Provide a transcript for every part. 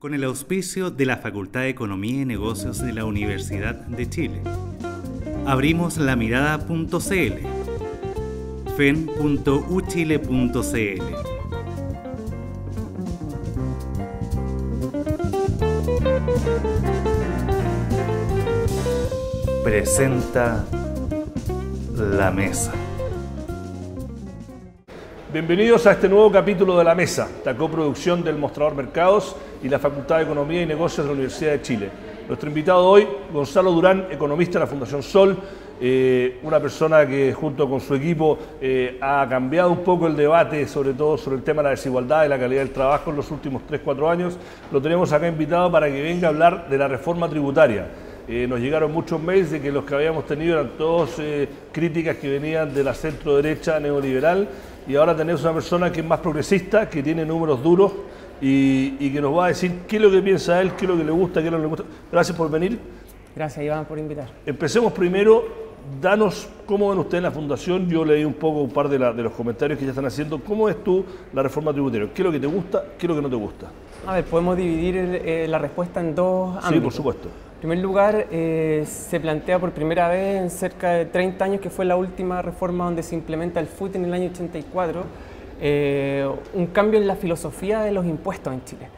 con el auspicio de la Facultad de Economía y Negocios de la Universidad de Chile. Abrimos la mirada.cl, fen.uchile.cl. Presenta La Mesa. Bienvenidos a este nuevo capítulo de La Mesa, la coproducción del Mostrador Mercados y la Facultad de Economía y Negocios de la Universidad de Chile. Nuestro invitado hoy, Gonzalo Durán, economista de la Fundación Sol, una persona que junto con su equipo ha cambiado un poco el debate, sobre todo sobre el tema de la desigualdad y la calidad del trabajo en los últimos 3-4 años. Lo tenemos acá invitado para que venga a hablar de la reforma tributaria. Nos llegaron muchos mails de que los que habíamos tenido eran todos críticas que venían de la centro derecha neoliberal, y ahora tenemos una persona que es más progresista, que tiene números duros y que nos va a decir qué es lo que piensa él, qué es lo que le gusta, qué es lo que le gusta. Gracias por venir. Gracias, Iván, por invitar. Empecemos primero, danos cómo ven ustedes en la Fundación. Yo leí un poco un par de los comentarios que ya están haciendo. ¿Cómo ves tú la reforma tributaria? ¿Qué es lo que te gusta, qué es lo que no te gusta? A ver, podemos dividir la respuesta en dos ámbitos. Sí, por supuesto. En primer lugar, se plantea por primera vez en cerca de 30 años, que fue la última reforma donde se implementa el FUT en el año 84, un cambio en la filosofía de los impuestos en Chile.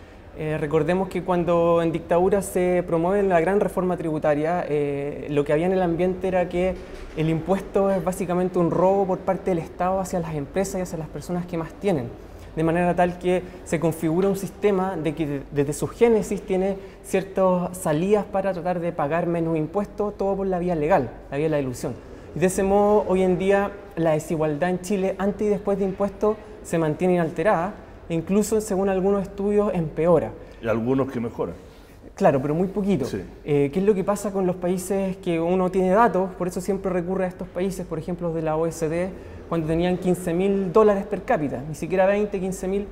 Recordemos que cuando en dictadura se promueve la gran reforma tributaria, lo que había en el ambiente era que el impuesto es básicamente un robo por parte del Estado hacia las empresas y hacia las personas que más tienen. De manera tal que se configura un sistema de que desde su génesis tiene ciertas salidas para tratar de pagar menos impuestos, todo por la vía legal, la vía de la ilusión. Y de ese modo, hoy en día, la desigualdad en Chile, antes y después de impuestos, se mantiene inalterada, e incluso, según algunos estudios, empeora. Y algunos que mejoran. Claro, pero muy poquito. Sí. ¿Qué es lo que pasa con los países que uno tiene datos? Por eso siempre recurre a estos países, por ejemplo, de la OECD, cuando tenían $15.000 per cápita, ni siquiera 20, 15.000,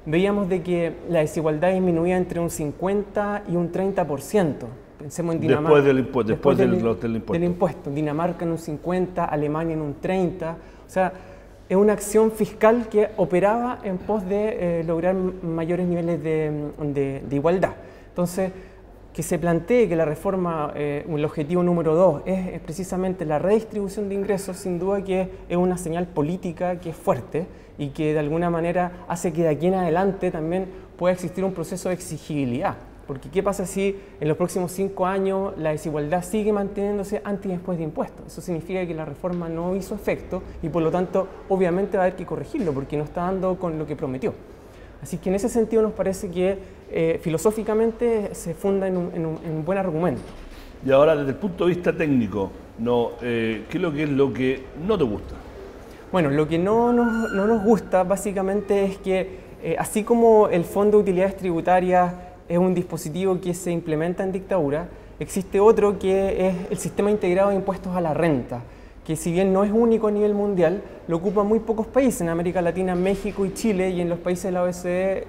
veíamos de que la desigualdad disminuía entre un 50 y un 30%. Pensemos en Dinamarca. Después del impuesto. Del impuesto. Dinamarca en un 50, Alemania en un 30. O sea, es una acción fiscal que operaba en pos de lograr mayores niveles de igualdad. Entonces, que se plantee que la reforma, el objetivo número 2, es precisamente la redistribución de ingresos, sin duda que es una señal política que es fuerte y que de alguna manera hace que de aquí en adelante también pueda existir un proceso de exigibilidad. Porque ¿qué pasa si en los próximos 5 años la desigualdad sigue manteniéndose antes y después de impuestos? Eso significa que la reforma no hizo efecto y por lo tanto obviamente va a haber que corregirlo porque no está dando con lo que prometió. Así que en ese sentido nos parece que filosóficamente se funda en un buen argumento. Y ahora, desde el punto de vista técnico, ¿qué es lo que no te gusta? Bueno, lo que no nos gusta básicamente es que así como el Fondo de Utilidades Tributarias es un dispositivo que se implementa en dictadura, existe otro que es el Sistema Integrado de Impuestos a la Renta, que si bien no es único a nivel mundial, lo ocupan muy pocos países, en América Latina, México y Chile, y en los países de la OECD,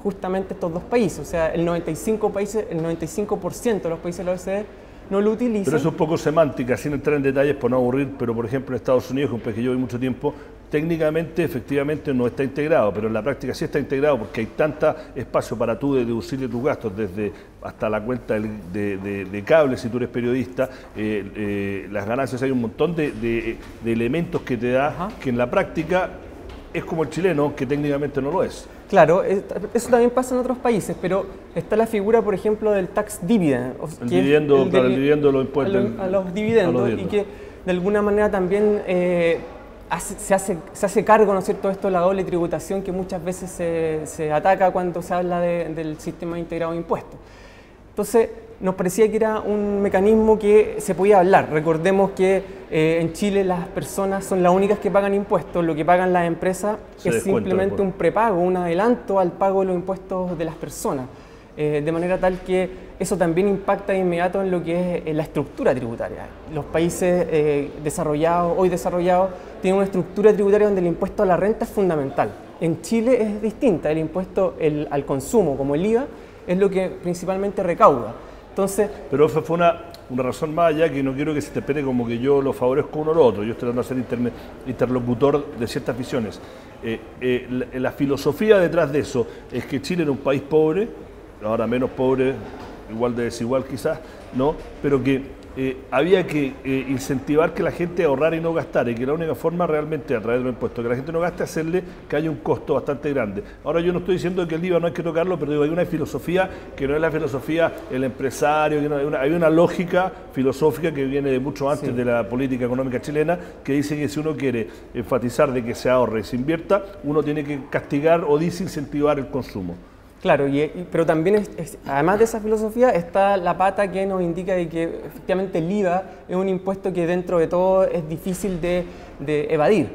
justamente estos dos países. O sea, el 95% de los países de la OECD no lo utilizan. Pero eso es un poco semántica, sin entrar en detalles por no aburrir, pero por ejemplo en Estados Unidos, un país que yo vi mucho tiempo, técnicamente, efectivamente no está integrado, pero en la práctica sí está integrado porque hay tanto espacio para tú deducirle tus gastos desde hasta la cuenta de cable, si tú eres periodista, las ganancias, hay un montón de elementos que te da. Ajá. Que en la práctica es como el chileno, que técnicamente no lo es. Claro, eso también pasa en otros países, pero está la figura, por ejemplo, del tax dividend. El dividendo, el dividendo los impuestos. A los dividendos, y que de alguna manera también se hace cargo, ¿no es cierto?, esto de la doble tributación que muchas veces se ataca cuando se habla del sistema integrado de impuestos. Entonces, nos parecía que era un mecanismo que se podía hablar. Recordemos que en Chile las personas son las únicas que pagan impuestos, lo que pagan las empresas es simplemente un prepago, un adelanto al pago de los impuestos de las personas. De manera tal que eso también impacta de inmediato en lo que es la estructura tributaria. Los países hoy desarrollados, tienen una estructura tributaria donde el impuesto a la renta es fundamental. En Chile es distinta, el impuesto al consumo, como el IVA, es lo que principalmente recauda. Entonces, pero eso fue una razón más allá, que no quiero que se interprete como que yo lo favorezco uno o lo otro. Yo estoy tratando de ser interlocutor de ciertas visiones. La filosofía detrás de eso es que Chile era un país pobre, ahora menos pobres, igual de desigual quizás, ¿no? Pero que había que incentivar que la gente ahorrara y no gastara, y que la única forma realmente a través de los impuestos que la gente no gaste, hacerle que haya un costo bastante grande. Ahora yo no estoy diciendo que el IVA no hay que tocarlo, pero digo, hay una filosofía que no es la filosofía del empresario, hay una lógica filosófica que viene de mucho antes de la política económica chilena, que dice que si uno quiere enfatizar de que se ahorre y se invierta, uno tiene que castigar o desincentivar el consumo. Claro, pero también, además de esa filosofía, está la pata que nos indica de que efectivamente el IVA es un impuesto que dentro de todo es difícil de evadir,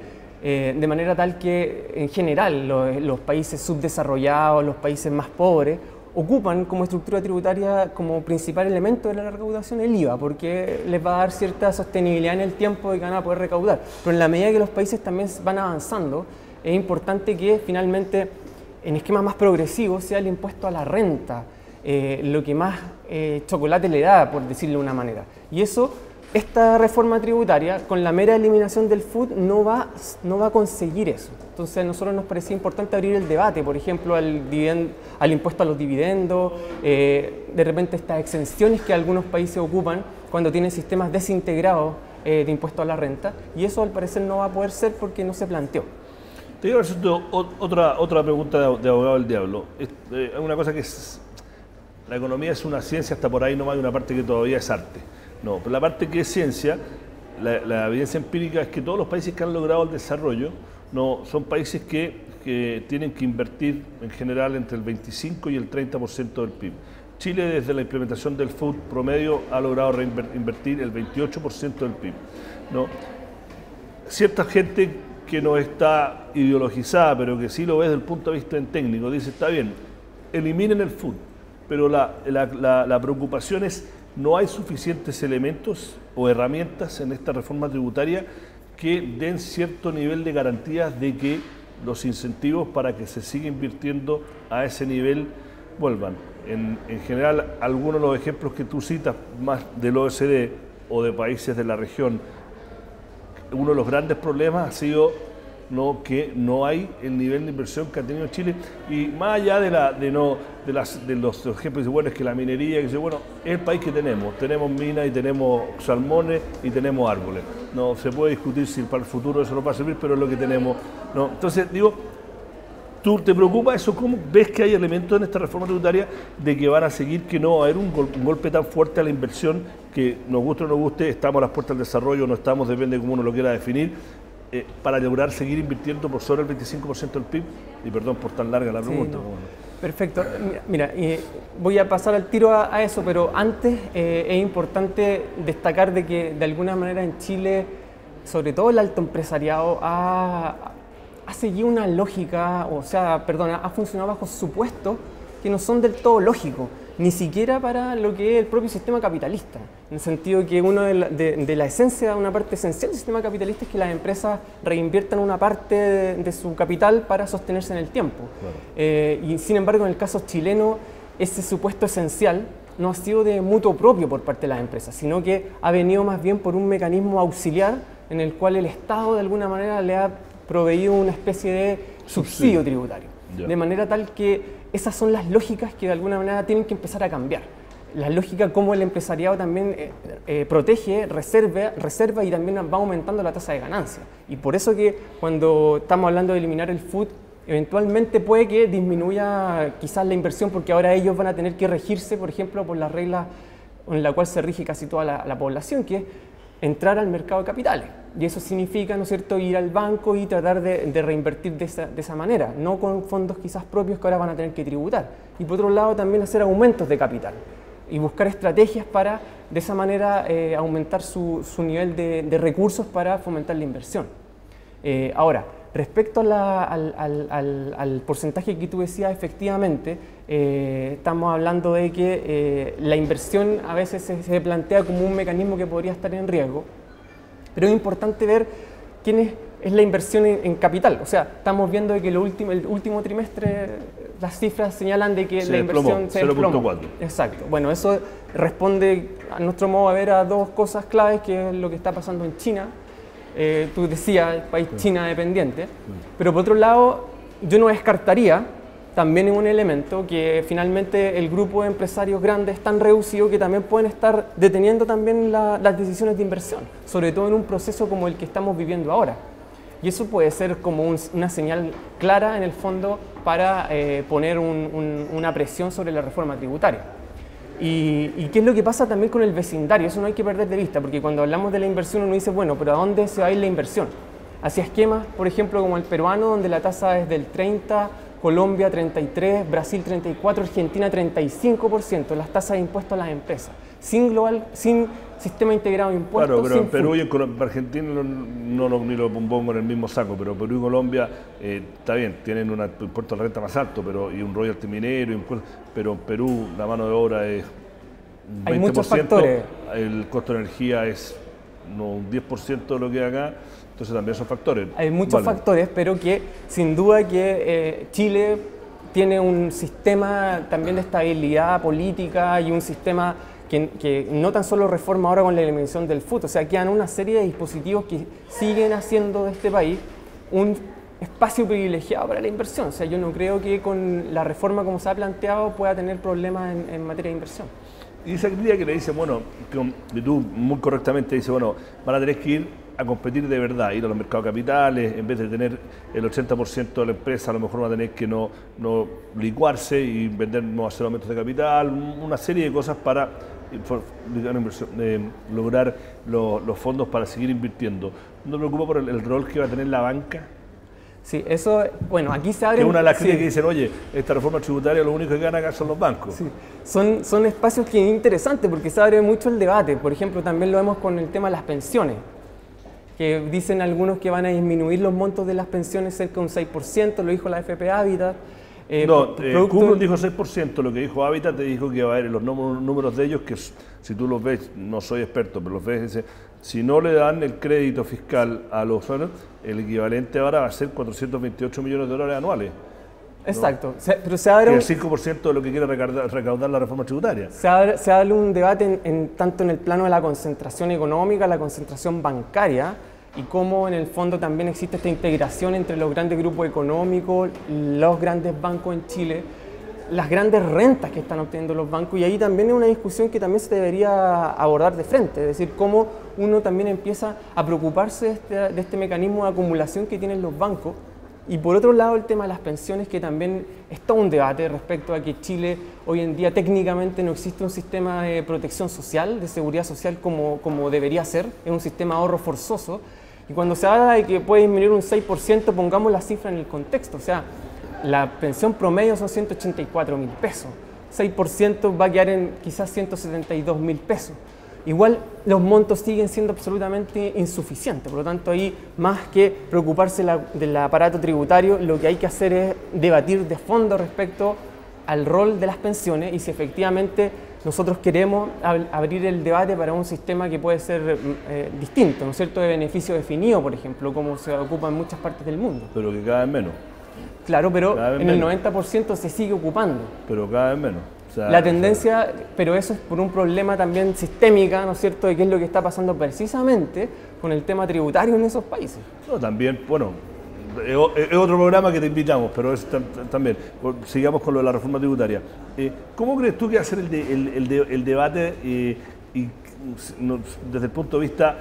de manera tal que en general los países subdesarrollados, los países más pobres, ocupan como estructura tributaria, como principal elemento de la recaudación el IVA, porque les va a dar cierta sostenibilidad en el tiempo de que van a poder recaudar. Pero en la medida que los países también van avanzando, es importante que finalmente en esquemas más progresivos sea el impuesto a la renta, lo que más chocolate le da, por decirlo de una manera. Y eso, esta reforma tributaria, con la mera eliminación del FUT, no va a conseguir eso. Entonces a nosotros nos parecía importante abrir el debate, por ejemplo, al impuesto a los dividendos, de repente estas exenciones que algunos países ocupan cuando tienen sistemas desintegrados de impuesto a la renta, y eso al parecer no va a poder ser porque no se planteó. Te digo otra pregunta de abogado del diablo. Es una cosa que es, la economía es una ciencia, hasta por ahí nomás hay una parte que todavía es arte. No, pero la parte que es ciencia, la evidencia empírica es que todos los países que han logrado el desarrollo son países que tienen que invertir en general entre el 25 y el 30% del PIB. Chile, desde la implementación del FUT promedio, ha logrado invertir el 28% del PIB. ¿No? Cierta gente que no está ideologizada, pero que sí lo ve desde el punto de vista técnico, dice, está bien, eliminen el FUT, pero la preocupación es, no hay suficientes elementos o herramientas en esta reforma tributaria que den cierto nivel de garantías de que los incentivos para que se siga invirtiendo a ese nivel vuelvan. En general, algunos de los ejemplos que tú citas, más del OECD o de países de la región, uno de los grandes problemas ha sido que no hay el nivel de inversión que ha tenido Chile, y más allá de los ejemplos, bueno, es que la minería, que bueno, es el país que tenemos minas y tenemos salmones y tenemos árboles. No se puede discutir si para el futuro eso no va a servir, pero es lo que tenemos. ¿No? Entonces, digo, ¿tú te preocupa eso? ¿Cómo ves que hay elementos en esta reforma tributaria de que van a seguir, que no va a haber un golpe tan fuerte a la inversión, que nos guste o no guste, estamos a las puertas del desarrollo, no estamos, depende de cómo uno lo quiera definir, para lograr seguir invirtiendo por sobre el 25% del PIB? Y perdón por tan larga la pregunta. Sí, no. Perfecto. Mira, voy a pasar al tiro a eso, pero antes es importante destacar de que de alguna manera en Chile, sobre todo el alto empresariado, ha seguido una lógica, ha funcionado bajo supuestos que no son del todo lógicos, ni siquiera para lo que es el propio sistema capitalista, en el sentido que de la esencia, una parte esencial del sistema capitalista es que las empresas reinviertan una parte de su capital para sostenerse en el tiempo. Claro. Y sin embargo, en el caso chileno, ese supuesto esencial no ha sido de mutuo propio por parte de las empresas, sino que ha venido más bien por un mecanismo auxiliar en el cual el Estado de alguna manera le ha proveído una especie de subsidio tributario. Yeah. De manera tal que esas son las lógicas que de alguna manera tienen que empezar a cambiar. La lógica como el empresariado también protege, reserva y también va aumentando la tasa de ganancia. Y por eso que cuando estamos hablando de eliminar el FUT, eventualmente puede que disminuya quizás la inversión, porque ahora ellos van a tener que regirse, por ejemplo, por las reglas en la cual se rige casi toda la población, que es entrar al mercado de capitales. Y eso significa, ¿no es cierto?, ir al banco y tratar de reinvertir de esa manera, no con fondos quizás propios que ahora van a tener que tributar. Y por otro lado también hacer aumentos de capital y buscar estrategias para de esa manera aumentar su nivel de recursos para fomentar la inversión. Ahora, respecto al porcentaje que tú decías, efectivamente, estamos hablando de que la inversión a veces se plantea como un mecanismo que podría estar en riesgo, pero es importante ver quién es la inversión en capital. O sea, estamos viendo de que el último trimestre las cifras señalan de que la inversión se desplomó. 0.4. Exacto. Bueno, eso responde a nuestro modo de ver a dos cosas claves, que es lo que está pasando en China. Tú decías, el país China dependiente, pero por otro lado, yo no descartaría también es un elemento que finalmente el grupo de empresarios grandes es tan reducido que también pueden estar deteniendo también las decisiones de inversión, sobre todo en un proceso como el que estamos viviendo ahora. Y eso puede ser como una señal clara en el fondo para poner una presión sobre la reforma tributaria. ¿Y qué es lo que pasa también con el vecindario? Eso no hay que perder de vista, porque cuando hablamos de la inversión uno dice, bueno, pero ¿a dónde se va a ir la inversión? Hacia esquemas, por ejemplo, como el peruano, donde la tasa es del 30%, Colombia 33%, Brasil 34%, Argentina 35%, las tasas de impuestos a las empresas. Sin sistema integrado de impuestos. Claro, pero en Perú y en Argentina ni lo pongo en el mismo saco, pero Perú y Colombia está bien, tienen un impuesto a la renta más alto y un royalty minero, pero en Perú la mano de obra es un 20%, hay muchos factores. El costo de energía es un 10% de lo que hay acá. Entonces también son factores. Hay muchos factores, pero que sin duda que Chile tiene un sistema también de estabilidad política y un sistema que no tan solo reforma ahora con la eliminación del FUT, o sea, quedan una serie de dispositivos que siguen haciendo de este país un espacio privilegiado para la inversión. O sea, yo no creo que con la reforma como se ha planteado pueda tener problemas en materia de inversión. Y esa crítica que le dice, bueno, que tú muy correctamente dices, bueno, van a tener que ir a competir de verdad, ir a los mercados capitales, en vez de tener el 80% de la empresa, a lo mejor va a tener que no licuarse y vender, no hacer aumentos de capital, una serie de cosas para lograr los fondos para seguir invirtiendo. ¿No te preocupa por el rol que va a tener la banca? Sí, eso, bueno, aquí se abre... Que es una de las críticas que dicen, oye, esta reforma tributaria lo único que ganan acá son los bancos. Sí. Son espacios que es interesante porque se abre mucho el debate. Por ejemplo, también lo vemos con el tema de las pensiones, que dicen algunos que van a disminuir los montos de las pensiones cerca de un 6%, lo dijo la FP Habitat. Cumplon dijo 6%, lo que dijo Habitat te dijo que va a haber los números de ellos, que si tú los ves, no soy experto, pero los ves, dice, si no le dan el crédito fiscal a los usuarios, el equivalente ahora va a ser 428 millones de dólares anuales. Exacto, ¿no? Pero se abre el 5% de lo que quiere recaudar la reforma tributaria. Se abre un debate tanto en el plano de la concentración económica, la concentración bancaria, y cómo en el fondo también existe esta integración entre los grandes grupos económicos, los grandes bancos en Chile, las grandes rentas que están obteniendo los bancos, y ahí también es una discusión que también se debería abordar de frente, es decir, cómo uno también empieza a preocuparse de este mecanismo de acumulación que tienen los bancos. Y por otro lado el tema de las pensiones, que también es todo un debate respecto a que Chile hoy en día técnicamente no existe un sistema de protección social, de seguridad social como debería ser, es un sistema de ahorro forzoso. Y cuando se habla de que puede disminuir un 6%, pongamos la cifra en el contexto, o sea, la pensión promedio son 184.000 pesos, 6% va a quedar en quizás 172.000 pesos. Igual los montos siguen siendo absolutamente insuficientes, por lo tanto ahí más que preocuparse del aparato tributario, lo que hay que hacer es debatir de fondo respecto al rol de las pensiones y si efectivamente nosotros queremos abrir el debate para un sistema que puede ser distinto, ¿no es cierto?, de beneficio definido, por ejemplo, como se ocupa en muchas partes del mundo. Pero que cada vez menos. Claro, pero en el 90% se sigue ocupando. Pero cada vez menos. O sea, la tendencia, pero eso es por un problema también sistémica, ¿no es cierto?, de qué es lo que está pasando precisamente con el tema tributario en esos países. No, también, bueno, es otro programa que te invitamos, pero es también, sigamos con lo de la reforma tributaria. ¿Cómo crees tú que va a ser el debate y desde el punto de vista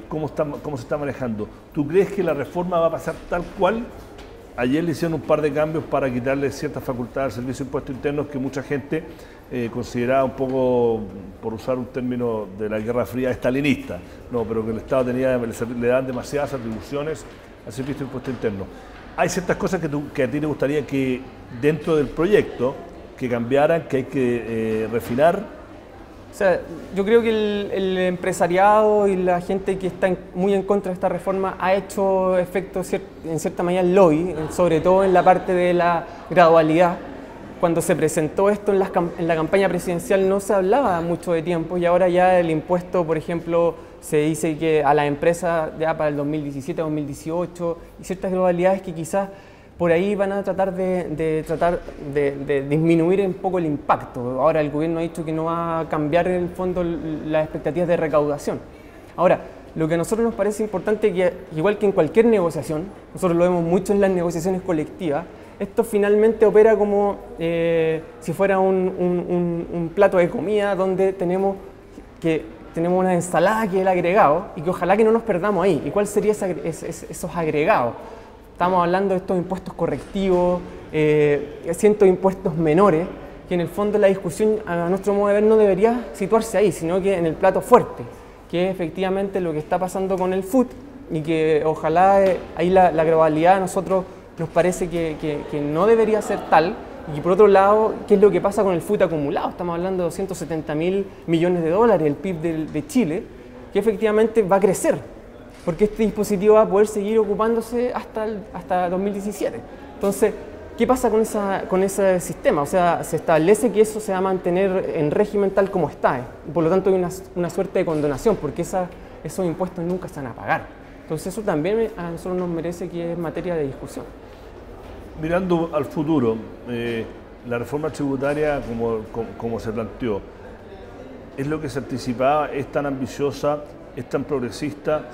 cómo se está manejando? ¿Tú crees que la reforma va a pasar tal cual? Ayer le hicieron un par de cambios para quitarle ciertas facultades al Servicio de Impuestos Internos que mucha gente consideraba un poco, por usar un término de la Guerra Fría, estalinista, no, pero que el Estado le dan demasiadas atribuciones al Servicio de Impuestos Internos. Hay ciertas cosas que a ti te gustaría que dentro del proyecto que cambiaran, que hay que refinar. O sea, yo creo que el empresariado y la gente que está muy en contra de esta reforma ha hecho efecto en cierta manera el lobby, sobre todo en la parte de la gradualidad. Cuando se presentó esto en la campaña presidencial no se hablaba mucho de tiempo y ahora ya el impuesto, por ejemplo, se dice que a las empresas ya para el 2017, 2018 y ciertas gradualidades que quizás por ahí van a tratar de disminuir un poco el impacto. Ahora el gobierno ha dicho que no va a cambiar en el fondo las expectativas de recaudación. Ahora, lo que a nosotros nos parece importante, que igual que en cualquier negociación, nosotros lo vemos mucho en las negociaciones colectivas, esto finalmente opera como si fuera un plato de comida donde tenemos una ensalada que es el agregado y que ojalá que no nos perdamos ahí. ¿Y cuál sería esos agregados? Estamos hablando de estos impuestos correctivos, cientos de impuestos menores, que en el fondo la discusión, a nuestro modo de ver, no debería situarse ahí, sino que en el plato fuerte, que es efectivamente lo que está pasando con el food y que ojalá ahí la globalidad a nosotros nos parece que no debería ser tal. Y por otro lado, ¿qué es lo que pasa con el food acumulado? Estamos hablando de 270.000 millones de dólares, el PIB de Chile, que efectivamente va a crecer, porque este dispositivo va a poder seguir ocupándose hasta 2017. Entonces, ¿qué pasa con ese sistema? O sea, se establece que eso se va a mantener en régimen tal como está, y por lo tanto hay una suerte de condonación, porque esos impuestos nunca se van a pagar. Entonces eso también a nosotros nos merece que es materia de discusión. Mirando al futuro, la reforma tributaria como se planteó, ¿es lo que se anticipaba? ¿Es tan ambiciosa? ¿Es tan progresista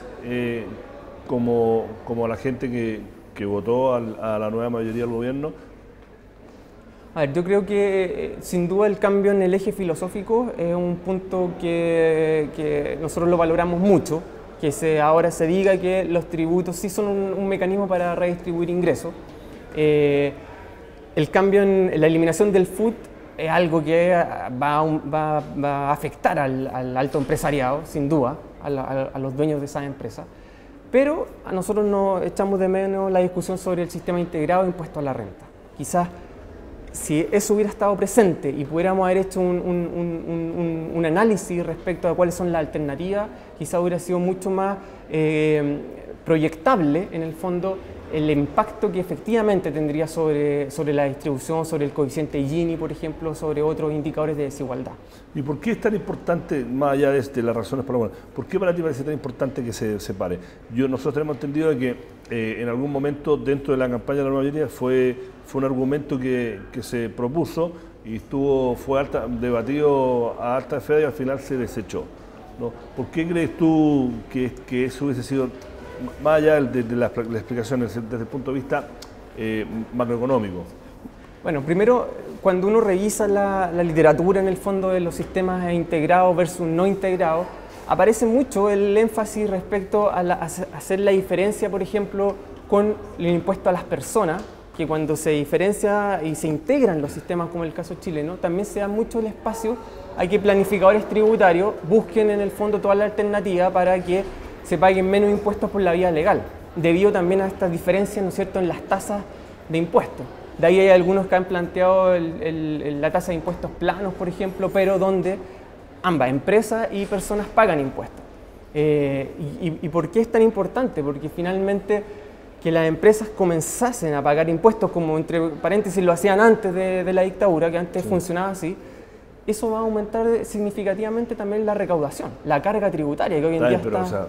como la gente que votó a la nueva mayoría del gobierno? A ver, yo creo que sin duda el cambio en el eje filosófico es un punto que nosotros lo valoramos mucho, que ahora se diga que los tributos sí son un mecanismo para redistribuir ingresos. El cambio en la eliminación del food es algo que va a afectar al alto empresariado, sin duda, a los dueños de esas empresas. Pero a nosotros nos echamos de menos la discusión sobre el sistema integrado de impuesto a la renta. Quizás si eso hubiera estado presente y pudiéramos haber hecho un análisis respecto a cuáles son las alternativas, quizás hubiera sido mucho más proyectable en el fondo el impacto que efectivamente tendría sobre la distribución, sobre el coeficiente Gini, por ejemplo, sobre otros indicadores de desigualdad. ¿Y por qué es tan importante, más allá de las razones por las cuales, por qué para ti parece tan importante que se separe? Nosotros tenemos entendido de que en algún momento dentro de la campaña de la nueva mayoría fue un argumento que se propuso y fue debatido a alta esfera y al final se desechó, ¿no? ¿Por qué crees tú que eso hubiese sido, más allá de las explicaciones desde el punto de vista macroeconómico? Bueno, primero, cuando uno revisa la literatura en el fondo de los sistemas integrados versus no integrados, aparece mucho el énfasis respecto a hacer la diferencia, por ejemplo, con el impuesto a las personas, que cuando se diferencia y se integran los sistemas como el caso chileno, también se da mucho el espacio a que planificadores tributarios busquen en el fondo toda la alternativa para que se paguen menos impuestos por la vía legal, debido también a estas diferencias, ¿no es cierto?, en las tasas de impuestos. De ahí hay algunos que han planteado la tasa de impuestos planos, por ejemplo, pero donde ambas, empresas y personas, pagan impuestos. ¿Y por qué es tan importante? Porque finalmente que las empresas comenzasen a pagar impuestos, como entre paréntesis lo hacían antes de la dictadura, que antes funcionaba así, eso va a aumentar significativamente también la recaudación, la carga tributaria, que hoy en día está... O sea,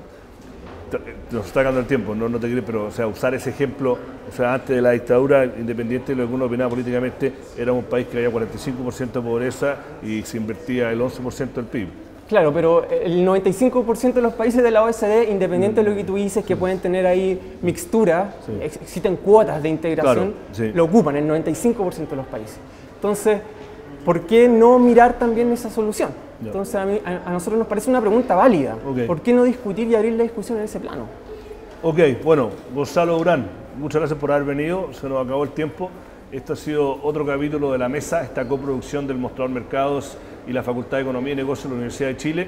nos está ganando el tiempo, no te crees, pero o sea, usar ese ejemplo, o sea, antes de la dictadura, independiente de lo que uno opinaba políticamente, era un país que había 45% de pobreza y se invertía el 11% del PIB. Claro, pero el 95% de los países de la OECD, independiente de lo que tú dices, que pueden tener ahí mixtura, existen cuotas de integración, lo ocupan el 95% de los países. Entonces, ¿por qué no mirar también esa solución? Entonces a nosotros nos parece una pregunta válida. ¿Por qué no discutir y abrir la discusión en ese plano? Ok, bueno, Gonzalo Durán, muchas gracias por haber venido, se nos acabó el tiempo. Este ha sido otro capítulo de La Mesa, esta coproducción del Mostrador Mercados y la Facultad de Economía y Negocios de la Universidad de Chile.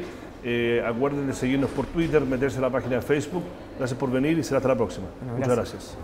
Acuérdense de seguirnos por Twitter, meterse en la página de Facebook. Gracias por venir y será hasta la próxima. Bueno, muchas gracias.